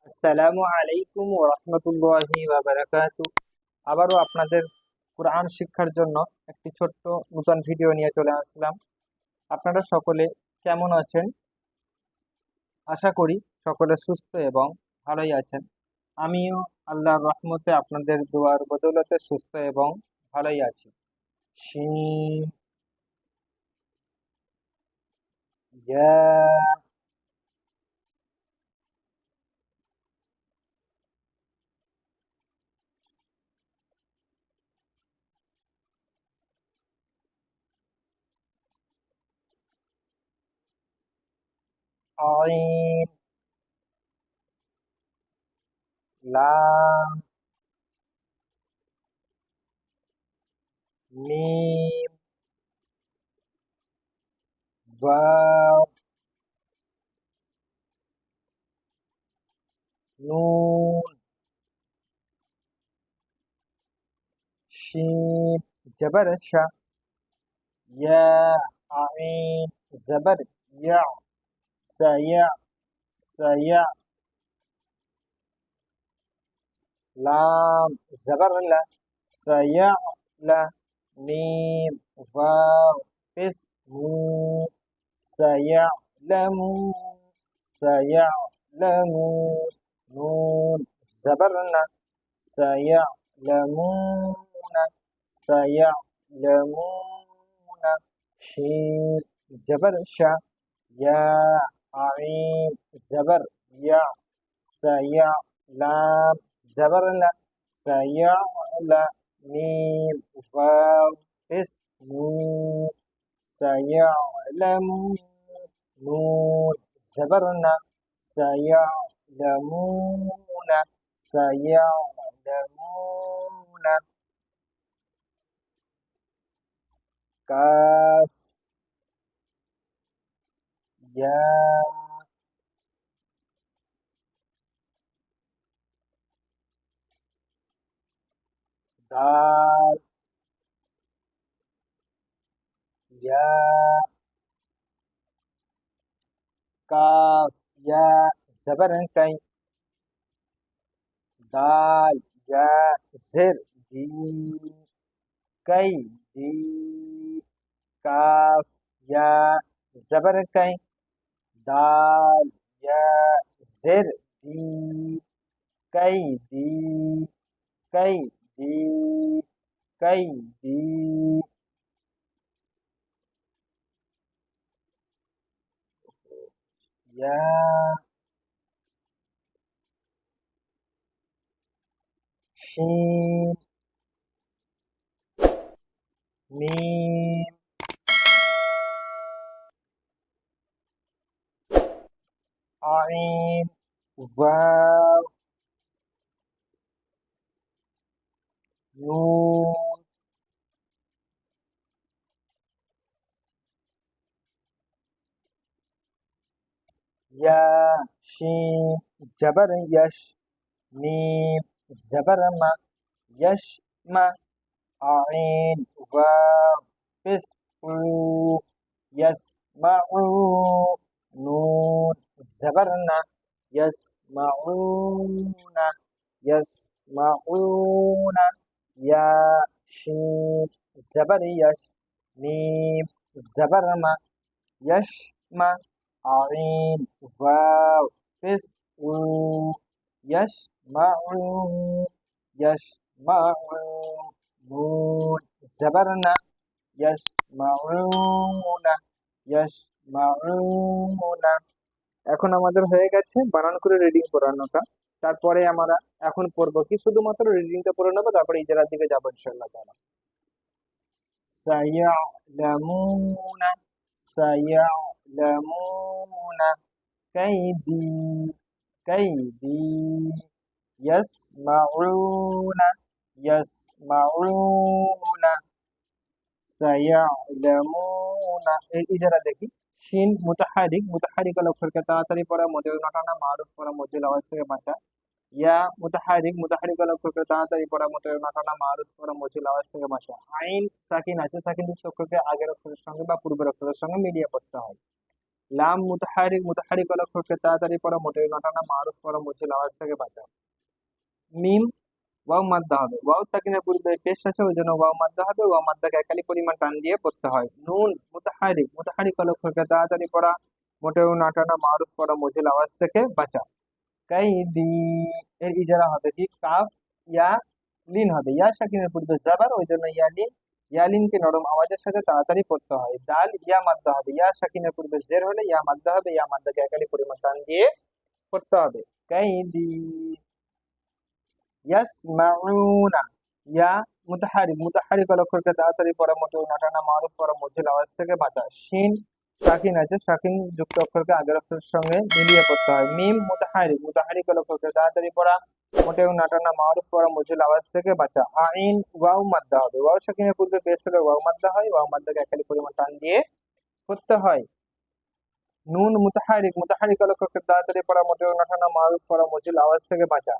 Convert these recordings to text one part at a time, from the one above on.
আসসালামু আলাইকুম ওয়া রাহমাতুল্লাহি ওয়া বারাকাতুহু। আবারও আপনাদের কোরআন শিক্ষার জন্য একটি ছোট্ট নতুন ভিডিও নিয়ে চলে আসলাম। আপনারা সকলে কেমন আছেন? আশা করি সকলে সুস্থ এবং ভালোই আছেন। আমিও আল্লাহর রহমতে আপনাদের দোয়ার বদৌলতে সুস্থ এবং ভালোই আছি। শিন ইয়া আইন লাম মিম ওয়াও নুন শিন জবর শা ইয়া আইন জবর ইয়া سيع سيع لام زبر لا سيع لا ميم واو اسم سيعلم سيعلم نون زبرنا سيعلمون سيعلمون شين جبر شا يا عين زبر يا سيع لام زبر لا سيع لا ميم واو اسم سيعلمون نون زبرنا سيعلمون سيعلمون كاف يا دال يا كاف يا زبر كي دال يا زر دي كي دي काफ या जबर कई दाल या जिर दी कई दी कई दी कई दी या शीन मीम आइन वाव नून या शीन जबर यश मीम जबर मा यश मा आइन वाव इसउ यस्मउ नून जबरना यस्मऊना यस्मऊना या शीन जबर यश मीम जबरमा यशमा आइन वाव इसउ यशमउ यशमउ नून जबरना ইয়াসমাউনা ইয়াসমাউনা। এখন আমাদের হয়ে গেছে বানান করে রিডিং পড়ানোটা। তারপরে আমরা এখন পড়বো কি শুধুমাত্র রিডিংটা পড়ে নেবো, তারপরে ইজারার দিকে যাবো ইনশাআল্লাহ তাআলা। সায়ালামুনা সায়ালামুনা কাইদি কাইদি ইয়াসমাউনা ইয়াসমাউনা সায়ালামুনা। এই ইজারা দেখি শিন মুতাহারিক, মুতাহারিকা লক্ষ্যকে তাড়াতাড়ি পড়া, মোটেও নাটানা, মারুফ পড়া, মজিল আওয়াজ থেকে বাঁচা। ইয়া মুতাহারিক, মুতাহারিকা লক্ষ্যকে তাড়াতাড়ি পড়া, মোটেও নাটানা, মারুফ পড়া, মজিল আওয়াজ থেকে বাঁচা। আইন সাকিন আছে, সাকিন যুক্ত অক্ষরকে আগের অক্ষরের সঙ্গে বা পূর্বের অক্ষরের সঙ্গে মিলিয়ে পড়তে হয়। লাম মুতাহারিক, মুতাহারিক অক্ষরকে তাড়াতাড়ি পড়া, মোটেই নটানা, মারুফ পড়া, মুজিল আওয়াজ থেকে বাঁচা। মিম, ওয়াও মাদ্দা হবে, ওয়াও সাকিনের পূর্বে পেশ আছে, ওই জন্য ওয়াও মাদ্দা হবে, ওয়াও মাদ্দাকে একালি পরিমাণ টান দিয়ে পড়তে হয়। নুন মুতাহারিক, মুতাহারিক অক্ষরকে তাড়াতাড়ি পড়া, মোটেও নাটানা, মারুফ পড়া, মুজিল আওয়াজ থেকে বাঁচা। কাইদি, এর ইজারা হবে কি, কাফ ইয়া লিন হবে, ইয়া সাকিনের পূর্বে জাবার, ওই জন্য ইয়া লিন, ইয়া লিনকে নরম আওয়াজের সাথে তাড়াতাড়ি পড়তে হয়। দাল ইয়া মাদ্দা হবে, ইয়া সাকিনের পূর্বে জের হলে ইয়া মাদ্দা হবে, ইয়া মাদ্দাকে একালি পরিমাণ টান দিয়ে পড়তে হবে। কাইদি, ইয়াসমাউনা, ইয়া মুতাহারিক, মুতাহারিক অক্ষরকে তাড়াতাড়ি পড়া, মোটেও নাটানা, মারুফ পড়া, মুজিল আওয়াজ থেকে বাঁচা। শিন শাকিন আছে, শাকিন যুক্ত অক্ষরকে আগের অক্ষরের সঙ্গে মিলিয়ে পড়তে হয়। মিম মুতাহারিক, মুতাহারিক অক্ষরকে তাড়াতাড়ি পড়া, মোটেও নাটানা, মারুফ পড়া, মুজিল আওয়াজ থেকে বাঁচা। আইন ওয়াও মাদ্দা হবে, ওয়াও শাকিনের পূর্বে পেশ হলে ওয়াও মাদ্দা হয়, ওয়াও মাদ্দাকে একালি পরিমাণ টান দিয়ে পড়তে হয়। নুন মুতাহারিক, মুতাহারিক অক্ষরকে তাড়াতাড়ি পড়া, মোটেও নাটানা, মারুফ পড়া, মুজিল আওয়াজ থেকে বাঁচা।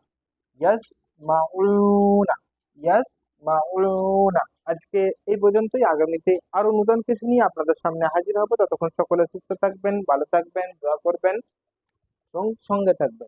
ইয়াসমাউনা, ইয়াসমাউনা। আজকে এই পর্যন্তই, আগামীতে আরো নতুন কিছু নিয়ে আপনাদের সামনে হাজির হব। ততক্ষণ সকলে সুস্থ থাকবেন, ভালো থাকবেন, দোয়া করবেন এবং সঙ্গে থাকবেন।